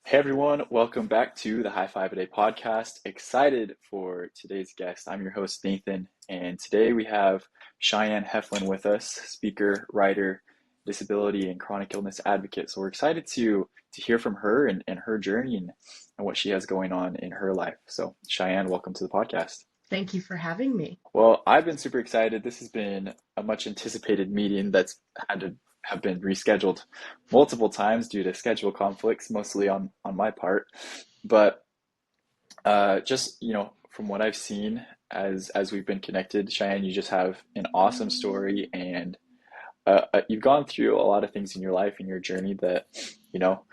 Hey everyone, welcome back to the High Five a Day podcast. Excited for today's guest. I'm your host, Nathan, and today we have Cheyenne Heflin with us, speaker, writer, disability, and chronic illness advocate. So we're excited to hear from her and her journey and what she has going on in her life. So Cheyenne, welcome to the podcast. Thank you for having me. Well, I've been super excited. This has been a much anticipated meeting that's had to have been rescheduled multiple times due to schedule conflicts, mostly on my part. But just from what I've seen as we've been connected, Cheyenne, you just have an awesome story, and you've gone through a lot of things in your life and your journey that you know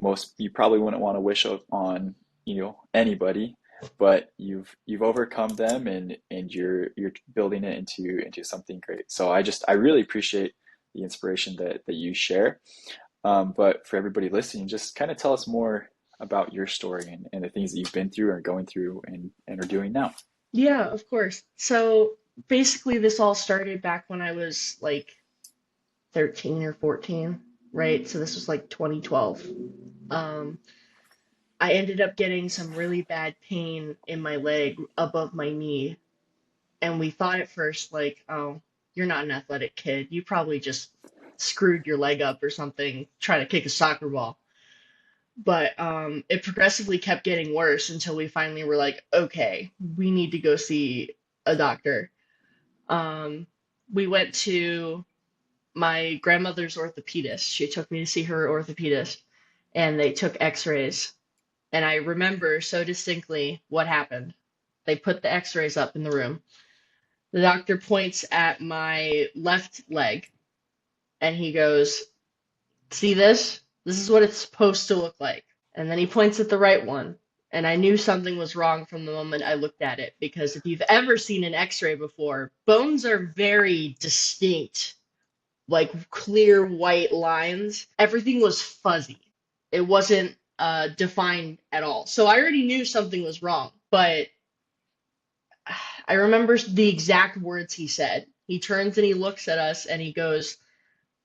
most you probably wouldn't want to wish on anybody, but you've overcome them, and you're building it into something great. So I really appreciate the inspiration that you share. But for everybody listening, just kind of tell us more about your story and the things that you've been through or going through and are doing now. Yeah, of course. So basically, this all started back when I was like 13 or 14, right? So this was like 2012. Um, I ended up getting some really bad pain in my leg above my knee. And we thought at first, like, oh, you're not an athletic kid. You probably just screwed your leg up or something trying to kick a soccer ball. But it progressively kept getting worse until we finally were like, okay, we need to go see a doctor. Um, we went to my grandmother's orthopedist. She took me to see her orthopedist, and they took x-rays. And I remember so distinctly what happened. They put the x-rays up in the room. The doctor points at my left leg, and he goes, see this? This is what it's supposed to look like. And then he points at the right one. And I knew something was wrong from the moment I looked at it, because if you've ever seen an x-ray before, bones are very distinct, like clear white lines. Everything was fuzzy. It wasn't defined at all. So I already knew something was wrong, but I remember the exact words he said. He turns and he looks at us and he goes,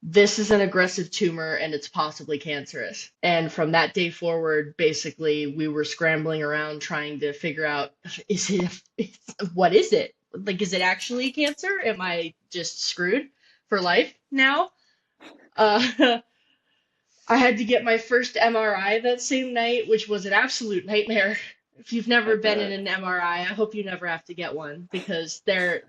this is an aggressive tumor and it's possibly cancerous. And from that day forward, basically, we were scrambling around trying to figure out, is it, what is it? Like, is it actually cancer? Am I just screwed for life now? Uh, I had to get my first MRI that same night, which was an absolute nightmare. If you've I never been in bet. an MRI, I hope you never have to get one, because they're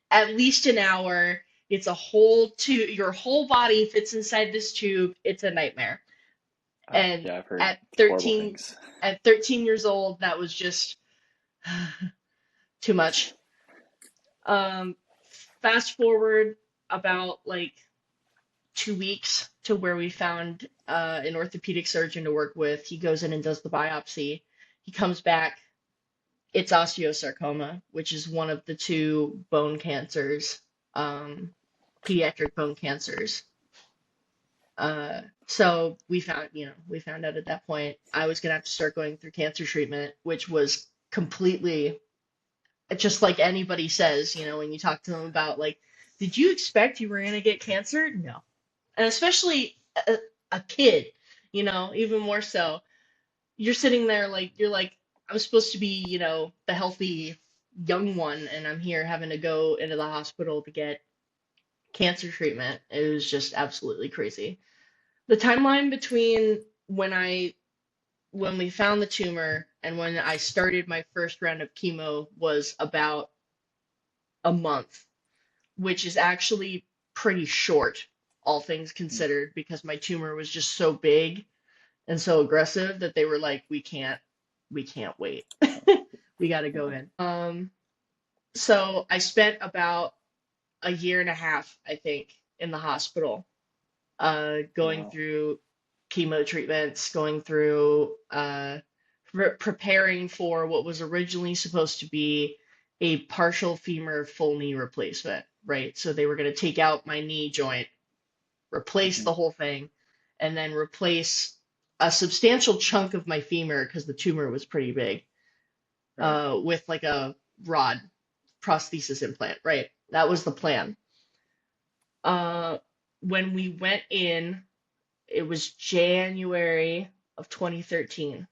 at least an hour. It's a whole tube. Your whole body fits inside this tube. It's a nightmare. And Yeah, I've heard at horrible 13, things. at 13 years old, that was just too much. Um, Fast forward about like 2 weeks to where we found an orthopedic surgeon to work with. He goes in and does the biopsy. He comes back. It's osteosarcoma, which is one of the two bone cancers, um, pediatric bone cancers. So we found out at that point I was gonna have to start going through cancer treatment, which was completely just like anybody says, when you talk to them about like, did you expect you were gonna get cancer? No. And especially a kid, even more so. You're sitting there like you're like, I'm supposed to be, the healthy young one, and I'm here having to go into the hospital to get cancer treatment. It was just absolutely crazy. The timeline between when we found the tumor and when I started my first round of chemo was about a month, which is actually pretty short, all things considered, because my tumor was just so big and so aggressive that they were like, we can't wait. We got to go in. So I spent about a year and a half, I think, in the hospital, going Wow. through chemo treatments, going through preparing for what was originally supposed to be a partial femur full knee replacement, right? So they were going to take out my knee joint, replace Hmm. the whole thing, and then replace a substantial chunk of my femur because the tumor was pretty big, Right. with like a rod prosthesis implant, right? That was the plan. Uh, when we went in, it was January. of 2013.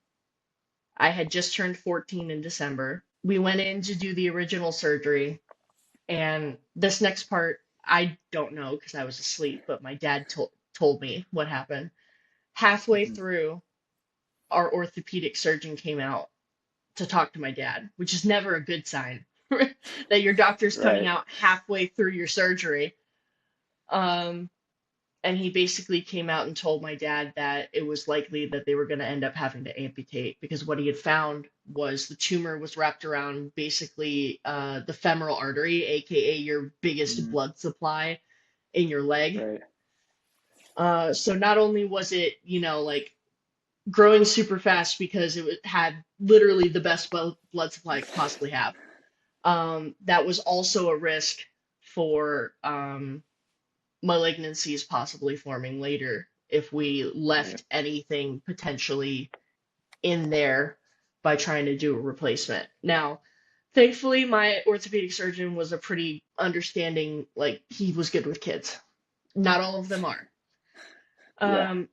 I had just turned 14 in December. We went in to do the original surgery, and this next part, I don't know because I was asleep, but my dad told me what happened. Halfway Hmm. through, our orthopedic surgeon came out to talk to my dad, which is never a good sign that your doctor's coming Right. out halfway through your surgery. Um, and he basically came out and told my dad that it was likely that they were going to end up having to amputate because what he had found was the tumor was wrapped around basically the femoral artery, aka your biggest Mm, blood supply in your leg. right. So not only was it, like growing super fast because had literally the best blood supply it could possibly have. That was also a risk for malignancies possibly forming later if we Right. left anything potentially in there by trying to do a replacement. Now, thankfully, my orthopedic surgeon was a pretty understanding, like, he was good with kids. Not all of them are. Yeah. Um,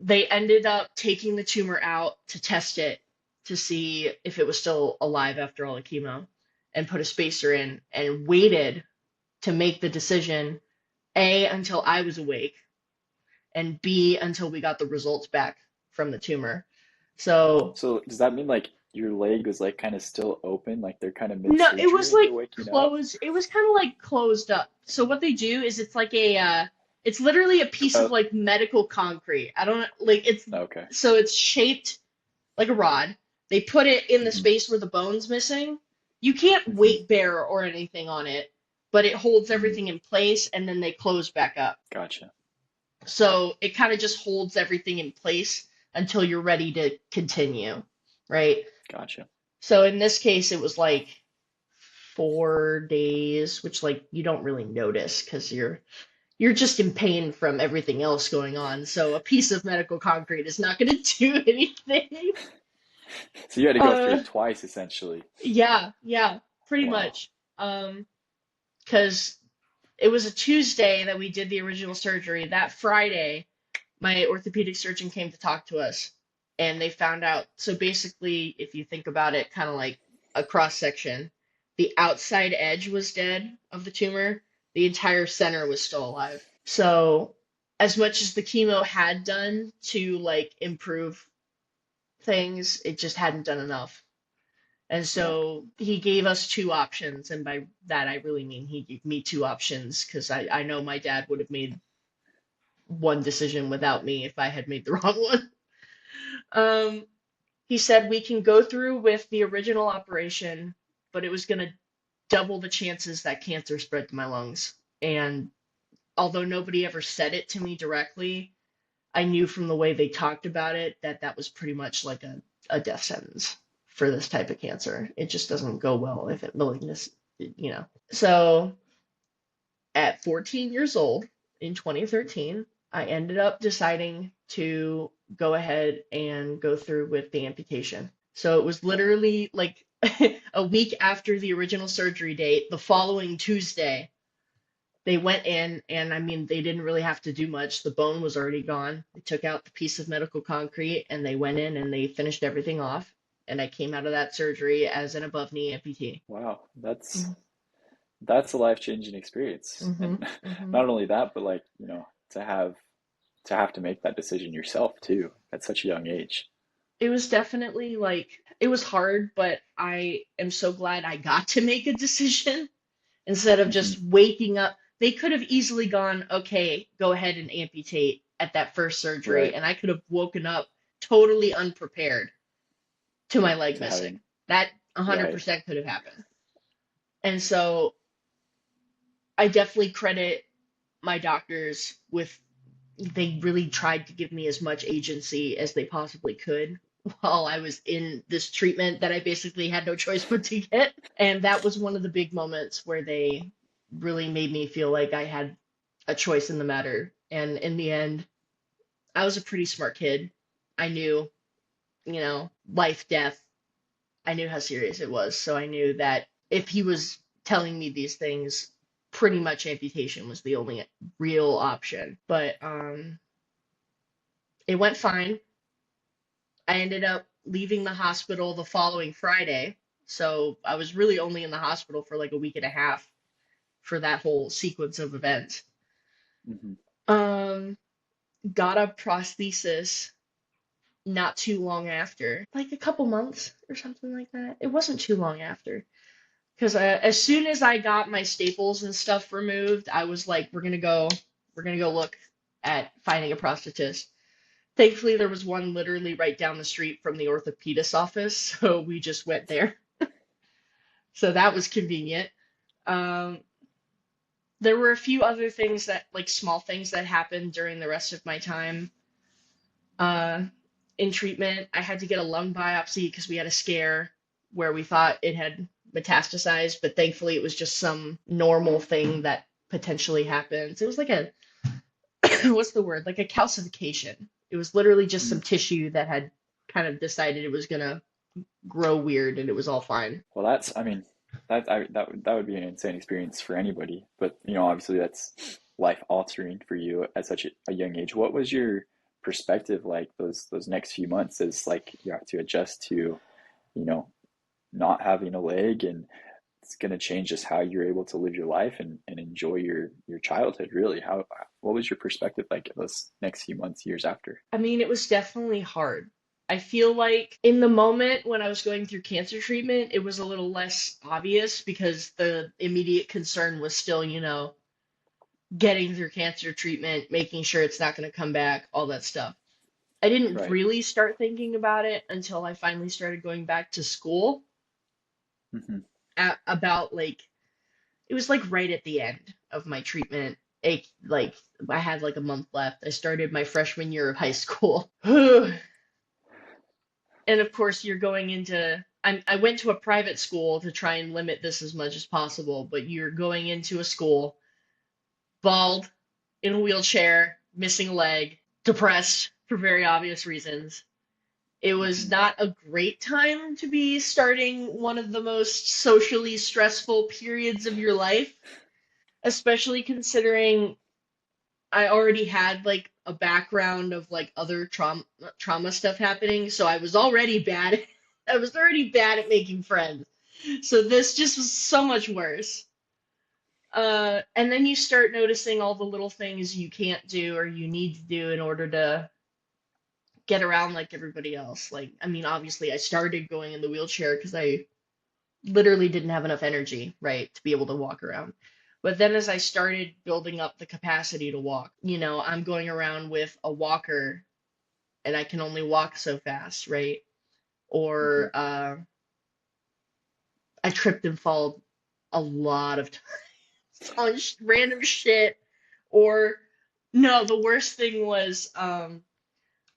they ended up taking the tumor out to test it to see if it was still alive after all the chemo and put a spacer in and waited to make the decision A, until I was awake, and B, until we got the results back from the tumor. So, So does that mean like your leg was like kind of still open, like they're kind of no, it mid-surgery was when like they're waking up? closed. It was kind of like closed up. So what they do is it's like it's literally a piece of Oh, like medical concrete. I don't like it's okay. so it's shaped like a rod. They put it in the Hmm. space where the bone's missing. You can't Hmm. weight bear or anything on it, but it holds Mm, everything in place and then they close back up. gotcha. So it kind of just holds everything in place until you're ready to continue, right? Gotcha. So in this case, it was like 4 days, which like you don't really notice because you're just in pain from everything else going on. So a piece of medical concrete is not going to do anything. So you had to go through Uh, it twice essentially. yeah, pretty Wow. much. Because it was a Tuesday that we did the original surgery. That Friday, my orthopedic surgeon came to talk to us, and they found out. So basically, if you think about it, kind of like a cross section, the outside edge was dead of the tumor. The entire center was still alive. So, as much as the chemo had done to like improve things, it just hadn't done enough. And Yeah. so he gave us two options, and by that I really mean he gave me two options because I know my dad would have made one decision without me if I had made the wrong one. Um, he said we can go through with the original operation, but it was going to double the chances that cancer spread to my lungs. And although nobody ever said it to me directly, I knew from the way they talked about it that that was pretty much like a death sentence for this type of cancer. It just doesn't go well if it malignant. So at 14 years old in 2013, I ended up deciding to go ahead and go through with the amputation. So it was Wow. literally like a week after the original surgery date, the following Tuesday, they went in and I mean, they didn't really have to do much. The bone was already gone. They took out the piece of medical concrete and they went in and they finished everything off. And I came out of that surgery as an above knee amputee. Wow. That's a life-changing experience. Mm-hmm. And Mm-hmm. not only that, but like, to have to make that decision yourself too at such a young age. It was definitely like it was hard, but I am so glad I got to make a decision instead of Hmm. just waking up. They could have easily gone, okay, go ahead and amputate at that first surgery, Right. and I could have woken up totally unprepared to my leg To missing. having, That right. 100% could have happened. And so I definitely credit my doctors with they really tried to give me as much agency as they possibly could while I was in this treatment that I basically had no choice but to get. And that was one of the big moments where they really made me feel like I had a choice in the matter. And in the end, I was a pretty smart kid. I knew, life, death. I knew how serious it was. So I knew that if he was telling me these things, pretty much amputation was the only real option. But it went fine. I ended up leaving the hospital the following Friday. So I was really only in the hospital for like a week and a half for that whole sequence of events. Hmm. Um, got a prosthesis not too long after, like a couple months or something like that. It wasn't too long after. Because as soon as I got my staples and stuff removed, I was like, we're gonna go look at finding a prosthetist. Thankfully, there was one literally right down the street from the orthopedist office, so we just went there. So that was convenient. Um, there were a few other things that, like small things that happened during the rest of my time uh, in treatment. I had to get a lung biopsy because we had a scare where we thought it had metastasized, but thankfully it was just some normal thing that potentially happens. It was like a, what's the word? Like a calcification. It was literally just some tissue that had kind of decided it was gonna grow weird and it was all fine. Well, that's, I mean, that would be an insane experience for anybody. But you know, obviously, that's life altering for you at such a young age. What was your perspective like those next few months as like you have to adjust to, you know, not having a leg, and it's going to change just how you're able to live your life and enjoy your childhood, really. How, what was your perspective like those next few months, years after? I mean, it was definitely hard. I feel like in the moment when I was going through cancer treatment, it was a little less obvious because the immediate concern was still, getting through cancer treatment, making sure it's not going to come back, all that stuff. I didn't Right. really start thinking about it until I finally started going back to school Hmm. about like it was like right at the end of my treatment. Like I had like a month left. I started my freshman year of high school. And of course, you're going into I went to a private school to try and limit this as much as possible, but you're going into a school bald, in a wheelchair, missing a leg, depressed for very obvious reasons. It was Hmm. not a great time to be starting one of the most socially stressful periods of your life, especially considering I already had like a background of like other trauma stuff happening, so I was already bad. I was already bad at making friends. So this just was so much worse. And then you start noticing all the little things you can't do or you need to do in order to get around like everybody else. Like, I mean, obviously, I started going in the wheelchair because I literally didn't have enough energy, right, to be able to walk around. But then as I started building up the capacity to walk, I'm going around with a walker and I can only walk so fast, right? Hmm. Or I tripped and fall a lot of times on random shit. Or no, the worst thing was there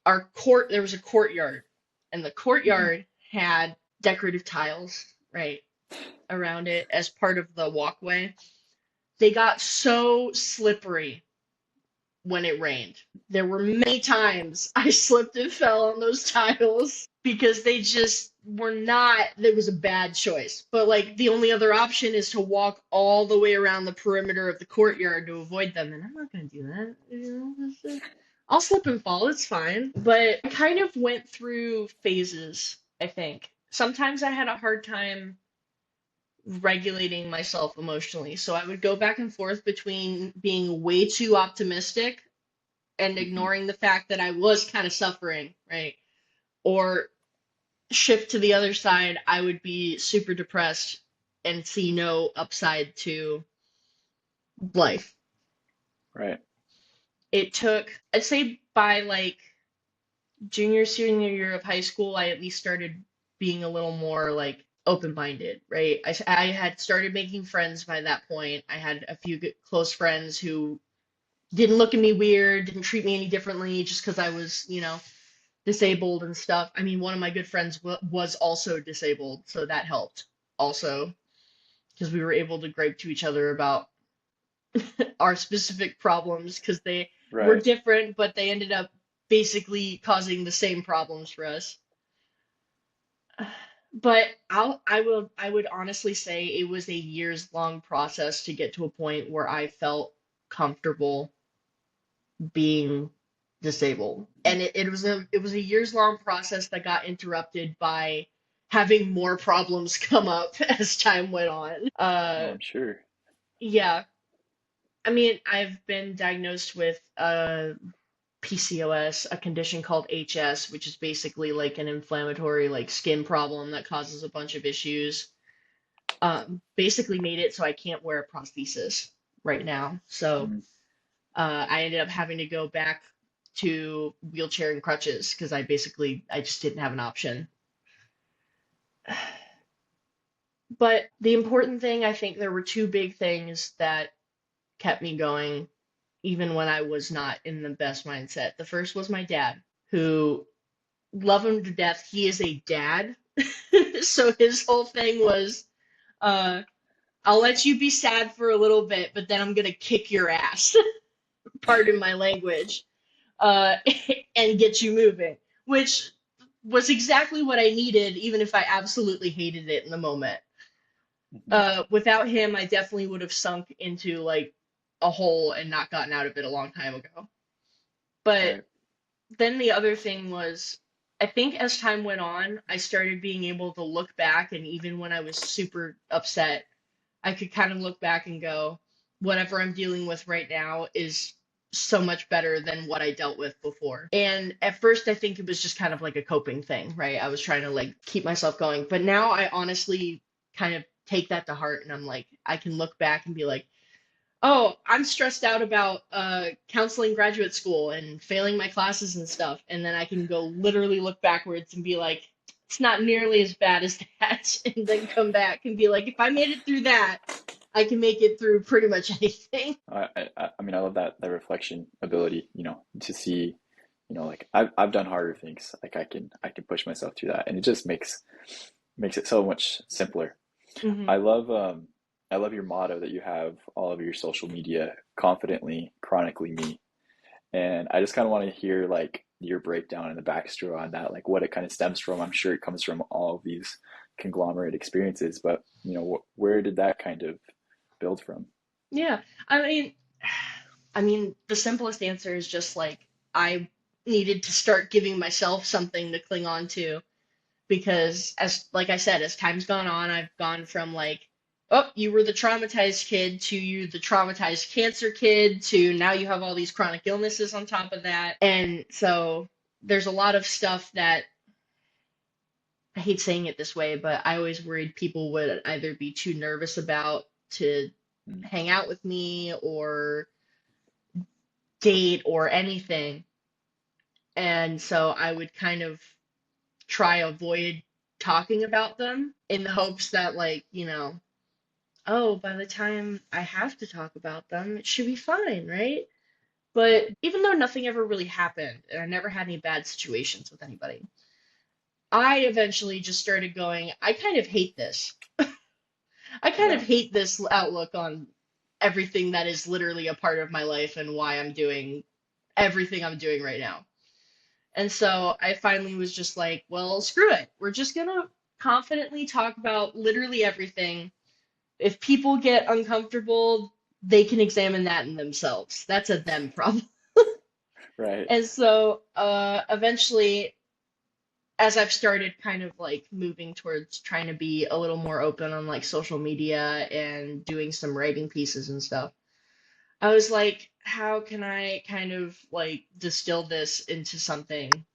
was a courtyard, and the Hmm. courtyard had decorative tiles, right, around it as part of the walkway. They got so slippery when it rained. There were many times I slipped and fell on those tiles because they just were not, it was a bad choice. But like the only other option is to walk all the way around the perimeter of the courtyard to avoid them. And I'm not going to do that. I'll slip and fall, it's fine. But I kind of went through phases, I think. Sometimes I had a hard time regulating myself emotionally. So I would go back and forth between being way too optimistic and Hmm. ignoring the fact that I was kind of suffering, right? Or shift to the other side, I would be super depressed and see no upside to life. Right. It took, I'd say by like junior, senior year of high school, I at least started being a little more like open-minded, right? I had started making friends by that point. I had a few good, close friends who didn't look at me weird, didn't treat me any differently just because I was, disabled and stuff. I mean, one of my good friends was also disabled, so that helped also because we were able to gripe to each other about our specific problems because they were Right. different, but they ended up basically causing the same problems for us. But I would honestly say it was a years long process to get to a point where I felt comfortable being disabled. And it was a years long process that got interrupted by having more problems come up as time went on. Oh, I'm sure. Yeah. I mean, I've been diagnosed with PCOS, a condition called HS, which is basically like an inflammatory like skin problem that causes a bunch of issues. Basically made it so I can't wear a prosthesis right now. So Mm, I ended up having to go back to wheelchair and crutches because I just didn't have an option. But the important thing, I think there were two big things that kept me going even when I was not in the best mindset. The first was my dad, who love him to death. He is a dad. So his whole thing was, uh, I'll let you be sad for a little bit, but then I'm gonna kick your ass, pardon my language, uh, and get you moving, which was exactly what I needed, even if I absolutely hated it in the moment. mhm. Without him, I definitely would have sunk into like a hole and not gotten out of it a long time ago. But Right. then the other thing was, I think as time went on, I started being able to look back, and even when I was super upset, I could kind of look back and go, whatever I'm dealing with right now is so much better than what I dealt with before. And at first, I think it was just kind of like a coping thing, right? I was trying to like keep myself going. But now I honestly kind of take that to heart, and I'm like, I can look back and be like, oh, I'm stressed out about counseling graduate school and failing my classes and stuff. And then I can go literally look backwards and be like, it's not nearly as bad as that. And then come back and be like, if I made it through that, I can make it through pretty much anything. I mean, I love that reflection ability, to see, like I've done harder things. Like I can push myself through that, and it just makes it so much simpler. Hmm. I love I love your motto that you have all of your social media confidently, chronically me. And I just kind of want to hear like your breakdown and the backstory on that, like what it kind of stems from. I'm sure it comes from all of these conglomerate experiences, but where did that kind of build from? Yeah. I mean, the simplest answer is just like I needed to start giving myself something to cling on to because as like I said, as time's gone on, I've gone from like, oh, you were the traumatized kid to you the traumatized cancer kid to now you have all these chronic illnesses on top of that. And so there's a lot of stuff that I hate saying it this way, but I always worried people would either be too nervous about to Mm, hang out with me or date or anything. And so I would kind of try avoid talking about them in the hopes that like, oh, by the time I have to talk about them, it should be fine, right? But even though nothing ever really happened and I never had any bad situations with anybody, I eventually just started going, I kind of hate this. I kind of yeah, hate this outlook on everything that is literally a part of my life and why I'm doing everything I'm doing right now. And so I finally was just like, well, screw it. We're just gonna confidently talk about literally everything. If people get uncomfortable, they can examine that in themselves. That's a them problem. right. And so eventually, as I've started kind of like moving towards trying to be a little more open on like social media and doing some writing pieces and stuff, I was like, how can I kind of like distill this into something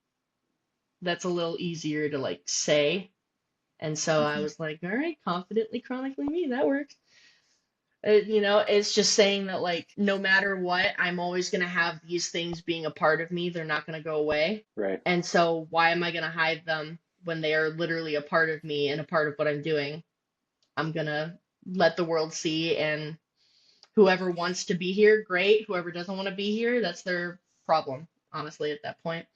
that's a little easier to like say? And so I Hmm. was like, all right, confidently, chronically me, that works. It's just saying that like no matter what, I'm always gonna have these things being a part of me. They're not gonna go away. Right. And so why am I gonna hide them when they are literally a part of me and a part of what I'm doing? I'm gonna let the world see, and whoever wants to be here, great. Whoever doesn't want to be here, that's their problem, honestly, at that point.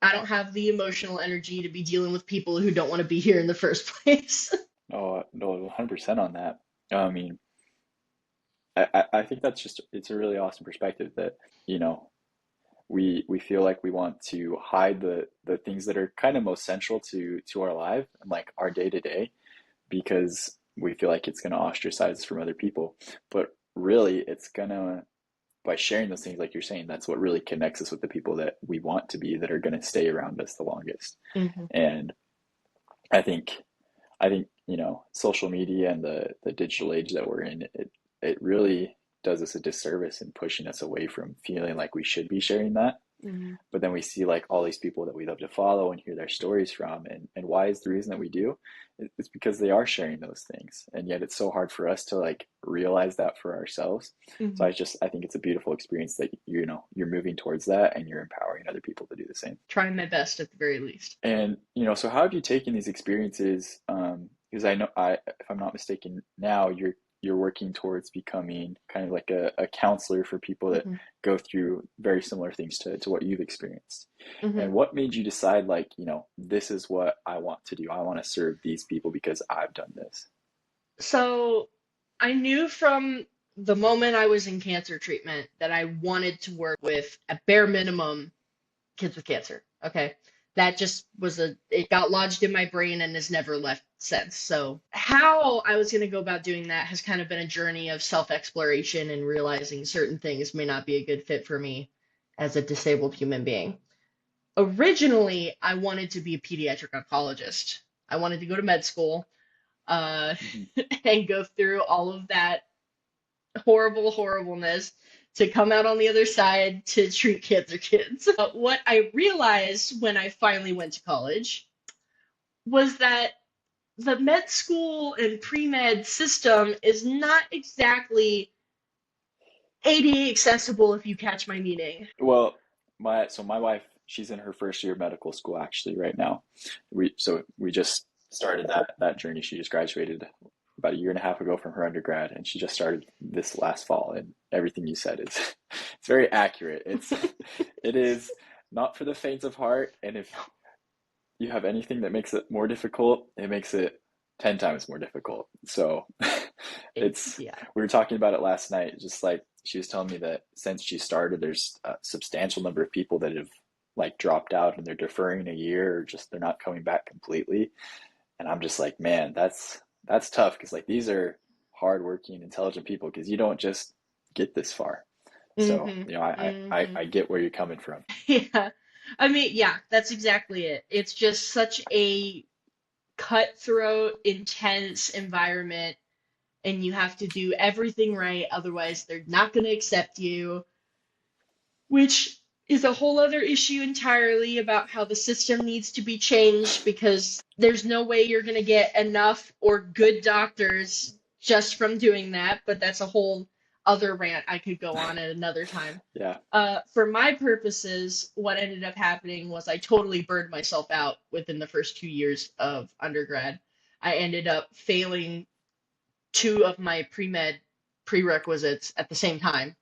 I don't have the emotional energy to be dealing with people who don't want to be here in the first place. Oh, no, 100% on that. I mean, I think that's just it's a really awesome perspective that, you know, we feel like we want to hide the things that are kind of most central to our life and like our day to day because we feel like it's going to ostracize us from other people. But really, it's gonna by sharing those things, like you're saying, that's what really connects us with the people that we want to be, that are going to stay around us the longest. Hmm. And I think social media and the digital age that we're in, it really does us a disservice in pushing us away from feeling like we should be sharing that. Hmm. But then we see like all these people that we love to follow and hear their stories from, and why is the reason that we do? It's because they are sharing those things, and yet it's so hard for us to like realize that for ourselves. So Hmm. I think it's a beautiful experience that you're moving towards that, and you're empowering other people to do the same. Trying my best at the very least. And so how have you taken these experiences? Because I know, if I'm not mistaken, now you're working towards becoming kind of like a counselor for people that Hmm. go through very similar things to what you've experienced. Hmm. And what made you decide, like, this is what I want to do? I want to serve these people because I've done this. So I knew from the moment I was in cancer treatment that I wanted to work with, at bare minimum, kids with cancer. Okay. That just was it got lodged in my brain and has never left since. So, how I was going to go about doing that has kind of been a journey of self exploration and realizing certain things may not be a good fit for me as a disabled human being. Originally, I wanted to be a pediatric oncologist. I wanted to go to med school, uh, Hmm. and go through all of that horribleness to come out on the other side to treat cancer kids. What I realized when I finally went to college was that the med school and pre-med system is not exactly ADA accessible, if you catch my meaning. Well, my wife, she's in her first year of medical school actually right now. We just started that journey. She just graduated about a year and a half ago from her undergrad, and she just started this last fall. And everything you said is it's very accurate. It is not for the faint of heart, and if you have anything that makes it more difficult, it makes it 10 times more difficult. So Yeah. we were talking about it last night, just like she was telling me that since she started, there's a substantial number of people that have like dropped out and they're deferring a year, or just they're not coming back completely. And I'm just like, man, that's tough, because like these are hardworking, intelligent people, because you don't just get this far. So, Hmm. I Hmm. get where you're coming from. Yeah. I mean, yeah, that's exactly it. It's just such a cutthroat, intense environment, and you have to do everything right, otherwise they're not going to accept you, which is a whole other issue entirely about how the system needs to be changed, because there's no way you're going to get enough or good doctors just from doing that, but that's a whole other rant I could go on at another time. Yeah. For my purposes, what ended up happening was I totally burned myself out within the first 2 years of undergrad. I ended up failing two of my pre-med prerequisites at the same time.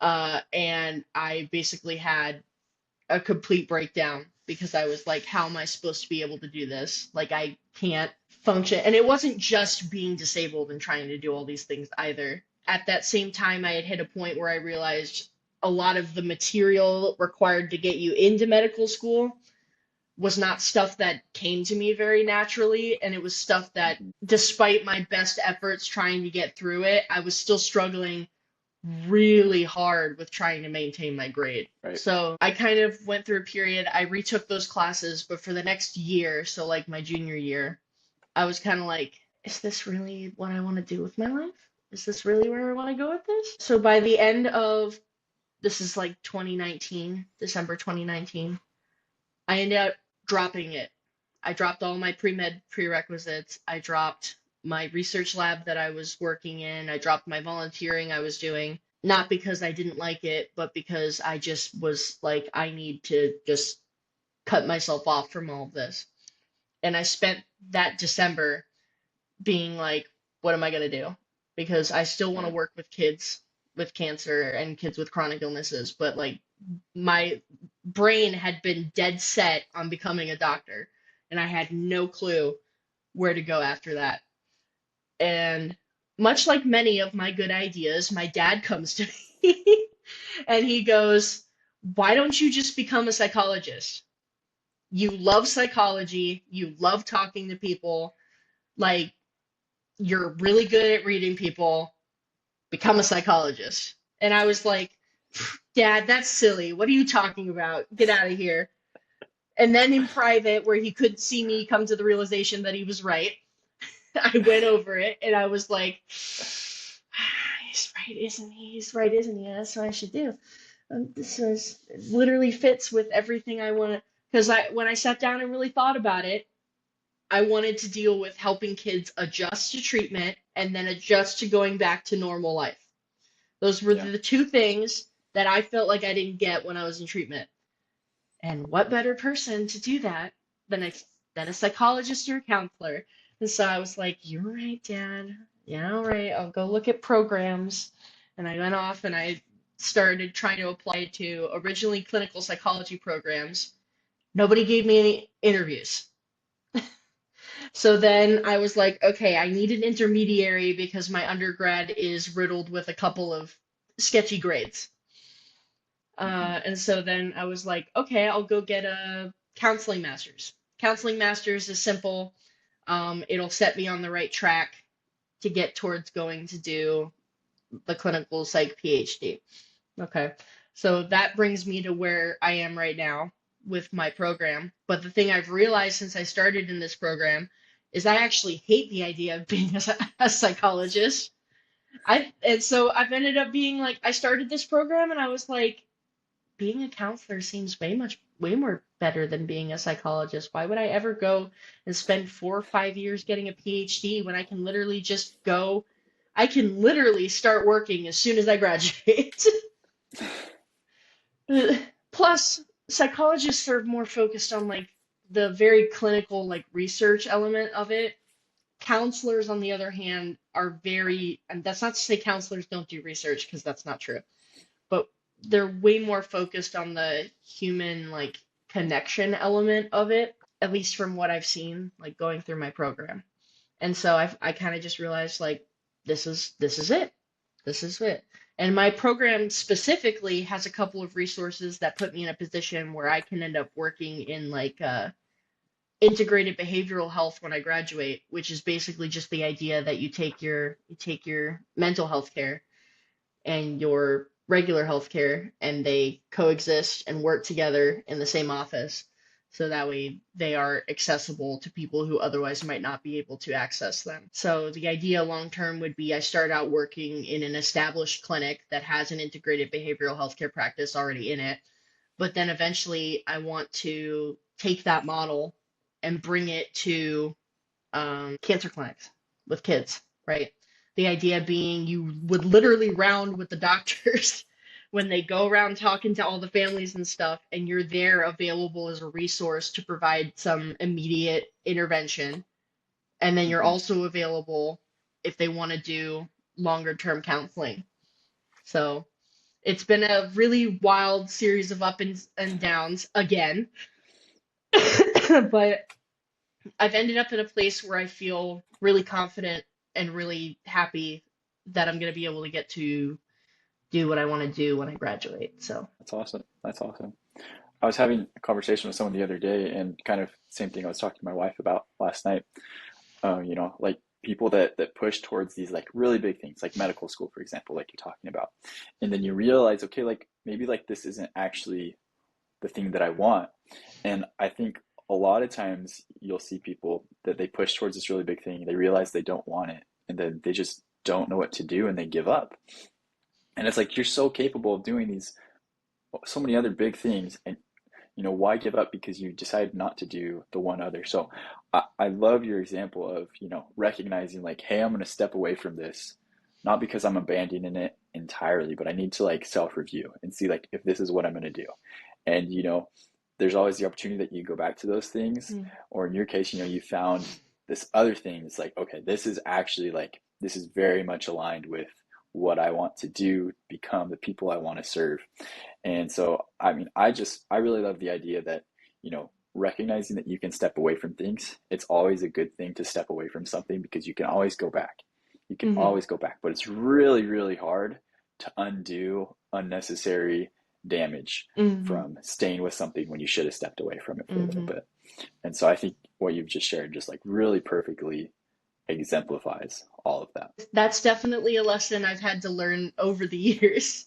And I basically had a complete breakdown because I was like, how am I supposed to be able to do this? Like, I can't function. And it wasn't just being disabled and trying to do all these things either. At that same time, I had hit a point where I realized a lot of the material required to get you into medical school was not stuff that came to me very naturally. And it was stuff that, Hmm. despite my best efforts trying to get through it, I was still struggling really hard with trying to maintain my grade. Right. So I kind of went through a period, I retook those classes, but for the next year, so like my junior year, I was kind of like, is this really what I want to do with my life? Is this really where I want to go with this? So by the end of, this is like 2019, December 2019, I ended up dropping it. I dropped all my pre-med prerequisites. I dropped my research lab that I was working in. I dropped my volunteering I was doing, not because I didn't like it, but because I just was like, I need to just cut myself off from all of this. And I spent that December being like, what am I going to do? Because I still want to Right. work with kids with cancer and kids with chronic illnesses, but like my brain had been dead set on becoming a doctor, and I had no clue where to go after that. And much like many of my good ideas, my dad comes to me and he goes, why don't you just become a psychologist? You love psychology, you love talking to people, like, you're really good at reading people, become a psychologist. And I was like, Dad, that's silly. What are you talking about? Get out of here. And then in private, where he could see me come to the realization that he was right, I went over it and I was like, he's right, isn't he? He's right, isn't he? That's what I should do. This was literally fits with everything I want to. Because when I sat down and really thought about it, I wanted to deal with helping kids adjust to treatment and then adjust to going back to normal life. Those were Yeah. the two things that I felt like I didn't get when I was in treatment. And what better person to do that than a psychologist or a counselor? And so I was like, "You're right, Dad. Yeah, all right. I'll go look at programs." And I went off and I started trying to apply to originally clinical psychology programs. Nobody gave me any interviews. So then I was like, okay, I need an intermediary because my undergrad is riddled with a couple of sketchy grades. Hmm. And so then I was like, okay, I'll go get a counseling master's. Counseling master's is simple. It'll set me on the right track to get towards going to do the clinical psych PhD. Okay. So that brings me to where I am right now with my program. But the thing I've realized since I started in this program is I actually hate the idea of being a psychologist. And so I've ended up being like I started this program and I was like being a counselor seems way more better than being a psychologist. Why would I ever go and spend 4 or 5 years getting a PhD when I can literally start working as soon as I graduate. Plus, psychologists are more focused on like the very clinical like research element of it. Counselors, on the other hand, are very, and that's not to say counselors don't do research because that's not true, but they're way more focused on the human like connection element of it, at least from what I've seen like going through my program. And so I kind of just realized like this is it. This is it. And my program specifically has a couple of resources that put me in a position where I can end up working in like integrated behavioral health when I graduate, which is basically just the idea that you take your mental health care and your regular health care and they coexist and work together in the same office. So that way they are accessible to people who otherwise might not be able to access them. So the idea long term would be I start out working in an established clinic that has an integrated behavioral healthcare practice already in it. But then eventually I want to take that model and bring it to cancer clinics with kids, right? The idea being you would literally round with the doctors when they go around talking to all the families and stuff, and you're there available as a resource to provide some immediate intervention. And then you're Hmm. also available if they want to do longer term counseling. So it's been a really wild series of and downs again, but I've ended up in a place where I feel really confident and really happy that I'm going to be able to get to do what I want to do when I graduate. So, That's awesome. That's awesome. I was having a conversation with someone the other day, and kind of same thing I was talking to my wife about last night. Like people that push towards these like really big things, like medical school, for example, like you're talking about, and then you realize, okay, like maybe like this isn't actually the thing that I want. And I think a lot of times you'll see people that they push towards this really big thing, they realize they don't want it, and then they just don't know what to do, and they give up. And it's like you're so capable of doing these so many other big things, and why give up because you decided not to do the one other? So I love your example of recognizing like, hey, I'm going to step away from this, not because I'm abandoning it entirely, but I need to like self-review and see like if this is what I'm going to do. And there's always the opportunity that you go back to those things, mm, or in your case, you found this other thing. It's like, okay, this is actually like this is very much aligned with what I want to do, become the people I want to serve. And so, I mean, I really love the idea that, recognizing that you can step away from things, it's always a good thing to step away from something because you can always go back. You can hmm always go back, but it's really, really hard to undo unnecessary damage hmm from staying with something when you should have stepped away from it for a little hmm bit. And so I think what you've just shared just like really perfectly exemplifies all of that. That's definitely a lesson I've had to learn over the years.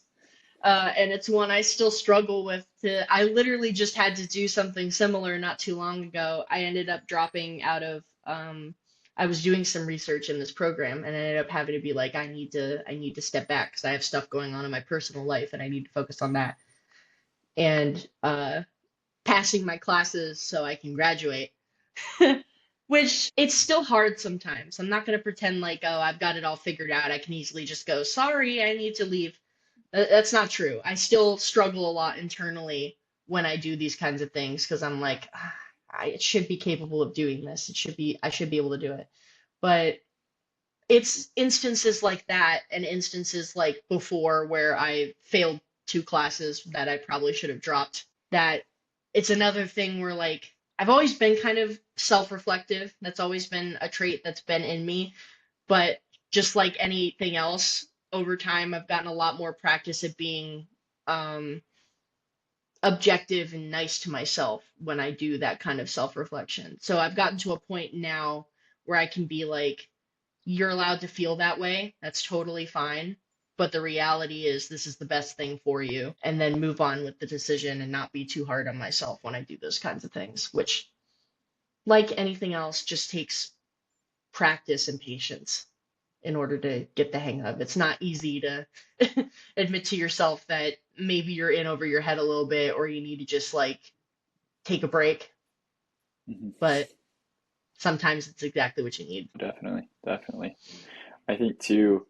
And it's one I still struggle with. I literally just had to do something similar not too long ago. I ended up dropping out of, I was doing some research in this program and I ended up having to be like, I need to step back because I have stuff going on in my personal life and I need to focus on that. And passing my classes so I can graduate. Which it's still hard sometimes. I'm not going to pretend like, oh, I've got it all figured out. I can easily just go, sorry, I need to leave. That's not true. I still struggle a lot internally when I do these kinds of things because I'm like, I should be capable of doing this. I should be able to do it. But it's instances like that and instances like before where I failed two classes that I probably should have dropped. That it's another thing where like I've always been kind of self-reflective. That's always been a trait that's been in me. But just like anything else, over time, I've gotten a lot more practice at being um, objective and nice to myself when I do that kind of self-reflection. So I've gotten to a point now where I can be like, you're allowed to feel that way. That's totally fine. But the reality is, this is the best thing for you. And then move on with the decision and not be too hard on myself when I do those kinds of things, which, like anything else, just takes practice and patience in order to get the hang of. It's not easy to admit to yourself that maybe you're in over your head a little bit or you need to just like take a break, Hmm. but sometimes it's exactly what you need. Definitely, definitely. I think too.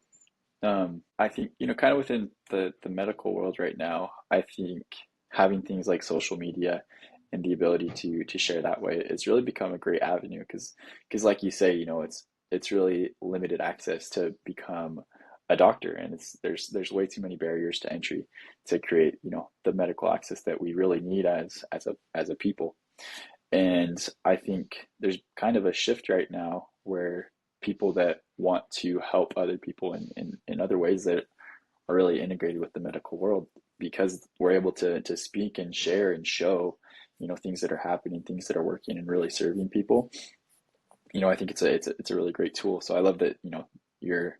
I think, kind of within the medical world right now, I think having things like social media and the ability to share that way it's really become a great avenue because like you say, it's really limited access to become a doctor, and there's way too many barriers to entry to create, the medical access that we really need as a people. And I think there's kind of a shift right now where people that want to help other people in other ways that are really integrated with the medical world, because we're able to speak and share and show, things that are happening, things that are working and really serving people. I think it's a really great tool. So I love that, you're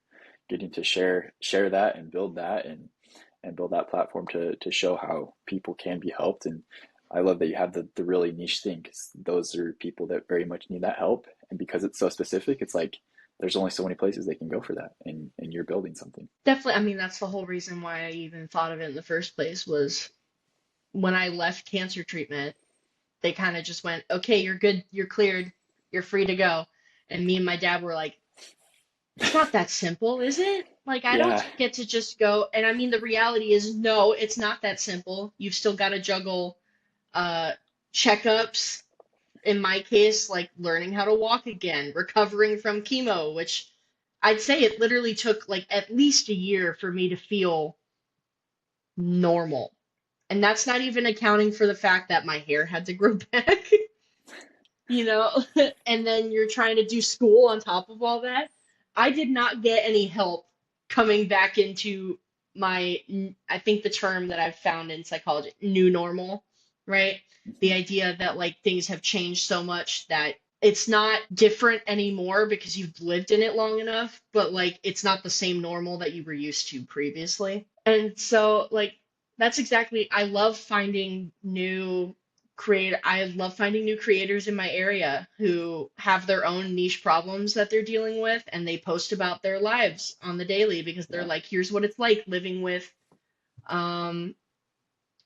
getting to share that and build that and build that platform to show how people can be helped. And I love that you have the really niche thing because those are people that very much need that help. And because it's so specific, it's like there's only so many places they can go for that. And you're building something. Definitely, I mean, that's the whole reason why I even thought of it in the first place was when I left cancer treatment, they kind of just went, okay, you're good, you're cleared, you're free to go. And me and my dad were like, it's not that simple, is it? Like, I don't Yeah. get to just go. And I mean, the reality is, no, it's not that simple. You've still got to juggle uh, checkups. In my case, like learning how to walk again, recovering from chemo, which I'd say it literally took like at least a year for me to feel normal. And that's not even accounting for the fact that my hair had to grow back, you know? And then you're trying to do school on top of all that. I did not get any help coming back into my, I think the term that I've found in psychology, new normal, right? The idea that like things have changed so much that it's not different anymore because you've lived in it long enough, but like it's not the same normal that you were used to previously. And so like that's exactly, I love finding new creators in my area who have their own niche problems that they're dealing with, and they post about their lives on the daily because they're Yeah. like, here's what it's like living with um,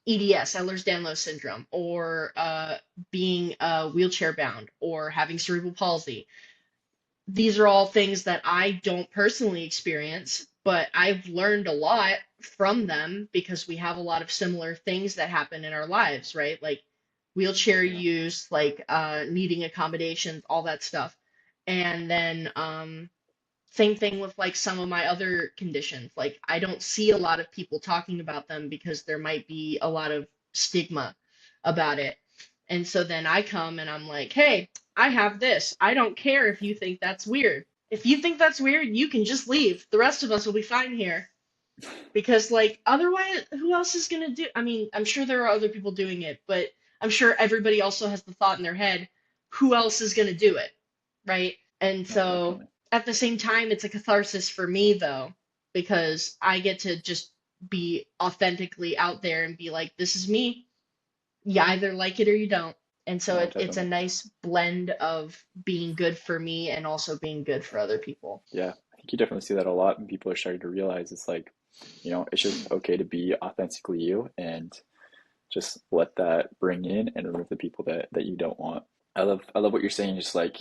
EDS, Ehlers-Danlos syndrome, or being wheelchair bound, or having cerebral palsy. These are all things that I don't personally experience, but I've learned a lot from them because we have a lot of similar things that happen in our lives, right? Like wheelchair Yeah. use, like needing accommodations, all that stuff. And then same thing with like some of my other conditions. Like I don't see a lot of people talking about them because there might be a lot of stigma about it. And so then I come and I'm like, hey, I have this. I don't care if you think that's weird. If you think that's weird, you can just leave. The rest of us will be fine here. Because like otherwise, who else is gonna do? I mean, I'm sure there are other people doing it, but I'm sure everybody also has the thought in their head, who else is gonna do it, right? And No, so definitely. At the same time, it's a catharsis for me though, because I get to just be authentically out there and be like, this is me. You either like it or you don't. And so No, it's a definitely. nice blend of being good for me and also being good for other people. Yeah, I think you definitely see that a lot, and people are starting to realize it's like, it's just okay to be authentically you and just let that bring in and remove the people that you don't want. I love what you're saying, just like,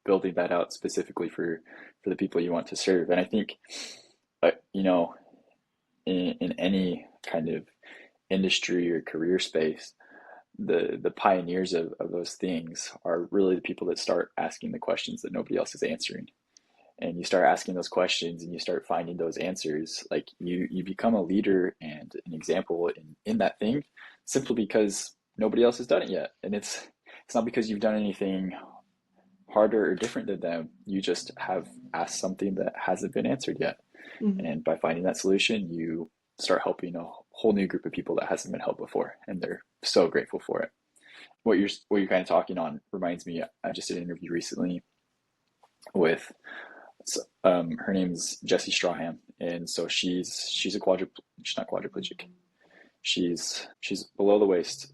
building that out specifically for the people you want to serve. And I think, in any kind of industry or career space, the pioneers of those things are really the people that start asking the questions that nobody else is answering. And you start asking those questions and you start finding those answers, like you become a leader and an example in that thing, simply because nobody else has done it yet. And it's not because you've done anything harder or different than them. You just have asked something that hasn't been answered yet. Mhm. And by finding that solution, you start helping a whole new group of people that hasn't been helped before, and they're so grateful for it. What you're kind of talking on reminds me. I just did an interview recently with, her name's Jessie Strawham, and so she's a she's not quadriplegic. She's below the waist,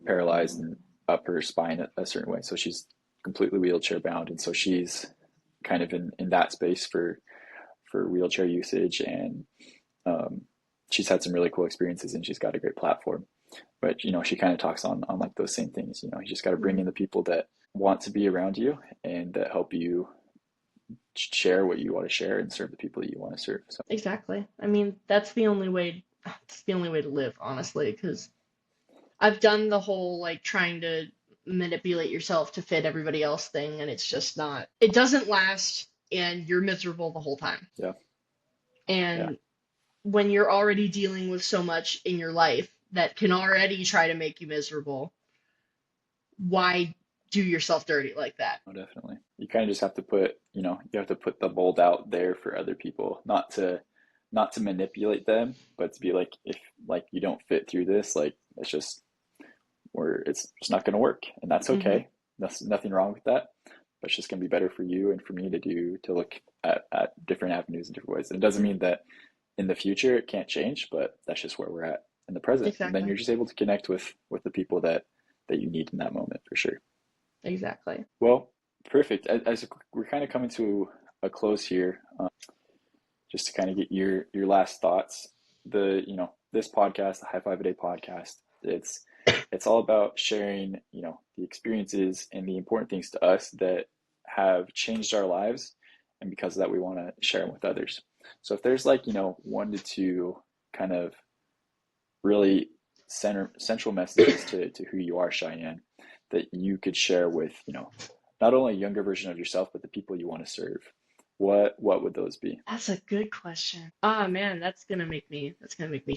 paralyzed and up her spine a certain way. So she's completely wheelchair bound, and so she's kind of in that space for wheelchair usage, and um, she's had some really cool experiences, and she's got a great platform. But she kind of talks on like those same things. You just got to bring in the people that want to be around you and that help you share what you want to share and serve the people that you want to serve. So Exactly. I mean, it's the only way to live, honestly, because I've done the whole like trying to manipulate yourself to fit everybody else thing, and it's just not, it doesn't last, and you're miserable the whole time. yeah, yeah, And when you're already dealing with so much in your life that can already try to make you miserable, why do yourself dirty like that? no, definitely. You kind of just have to you have to put the mold out there for other people, not to manipulate them, but to be like, if like you don't fit through this, like it's just where it's just not going to work, and that's Hmm. okay. That's nothing wrong with that. But it's just going to be better for you and for me to look at different avenues in different ways. And it doesn't mean that in the future it can't change, but that's just where we're at in the present. And then Exactly. you're just able to connect with the people that you need in that moment for sure. Exactly. Well, perfect. As we're kind of coming to a close here, just to kind of get your last thoughts. This podcast, the High Five a Day podcast, it's all about sharing the experiences and the important things to us that have changed our lives, and because of that, we want to share them with others. So if there's like one to two kind of really central messages to who you are, Cheyenne, that you could share with not only a younger version of yourself, but the people you want to serve, what would those be? That's a good question. Ah, man, that's gonna make me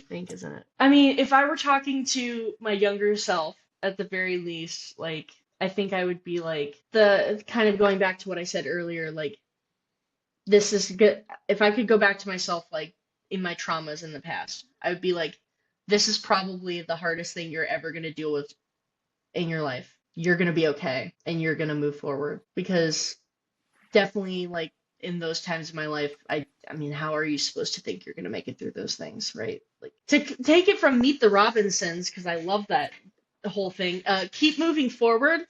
think, isn't it? I mean, if I were talking to my younger self, at the very least, like I think I would be like the kind of going back to what I said earlier, like this is good. If I could go back to myself, like in my traumas in the past, I would be like, this is probably the hardest thing you're ever gonna deal with in your life. You're gonna be okay, and you're gonna move forward because definitely like in those times of my life, I mean, how are you supposed to think you're going to make it through those things, right? Like to take it from Meet the Robinsons, because I love that whole thing. Keep moving forward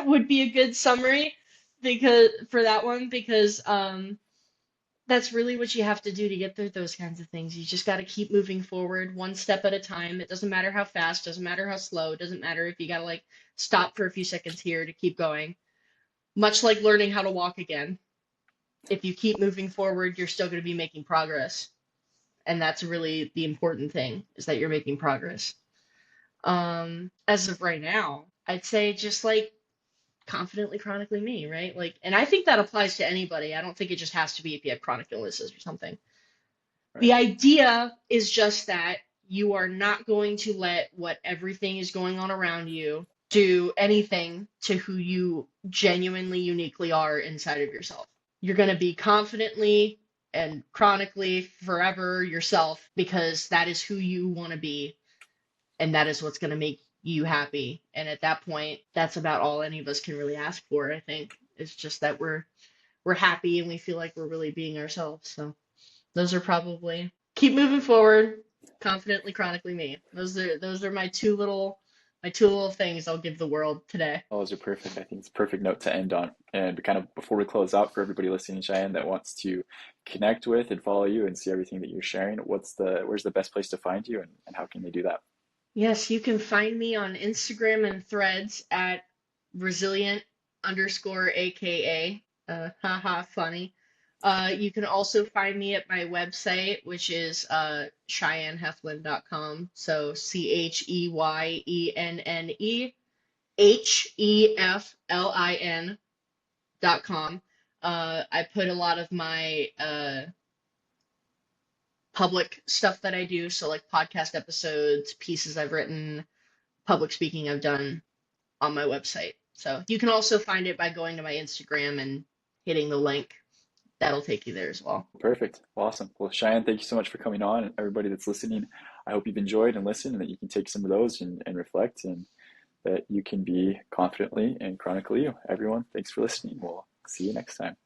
would be a good summary because for that one, because that's really what you have to do to get through those kinds of things. You just got to keep moving forward one step at a time. It doesn't matter how fast, doesn't matter how slow, it doesn't matter if you got to like stop for a few seconds here to keep going. Much like learning how to walk again, if you keep moving forward, you're still going to be making progress. And that's really the important thing is that you're making progress. As of right now, I'd say just like confidently chronically me, right? Like, and I think that applies to anybody. I don't think it just has to be if you have chronic illnesses or something. The Right. idea is just that you are not going to let what everything is going on around you do anything to who you genuinely uniquely are inside of yourself. You're going to be confidently and chronically forever yourself because that is who you want to be and that is what's going to make you happy. And at that point, that's about all any of us can really ask for, I think. It's just that we're happy and we feel like we're really being ourselves. So those are probably keep moving forward, confidently, chronically me. Those are my two little things I'll give the world today. All those are perfect. I think it's a perfect note to end on. And kind of before we close out, for everybody listening, Cheyenne, that wants to connect with and follow you and see everything that you're sharing, where's the best place to find you, and how can they do that? Yes, you can find me on Instagram and Threads at resilient underscore AKA. Haha, funny. You can also find me at my website, which is CheyenneHeflin.com. So CheyenneHeflin.com. I put a lot of my public stuff that I do, so like podcast episodes, pieces I've written, public speaking I've done on my website. So you can also find it by going to my Instagram and hitting the link. That'll take you there as well. Perfect. Awesome. Well, Cheyenne, thank you so much for coming on. And everybody that's listening, I hope you've enjoyed and listened, and that you can take some of those and reflect, and that you can be confidently and chronically you. Everyone, thanks for listening. We'll see you next time.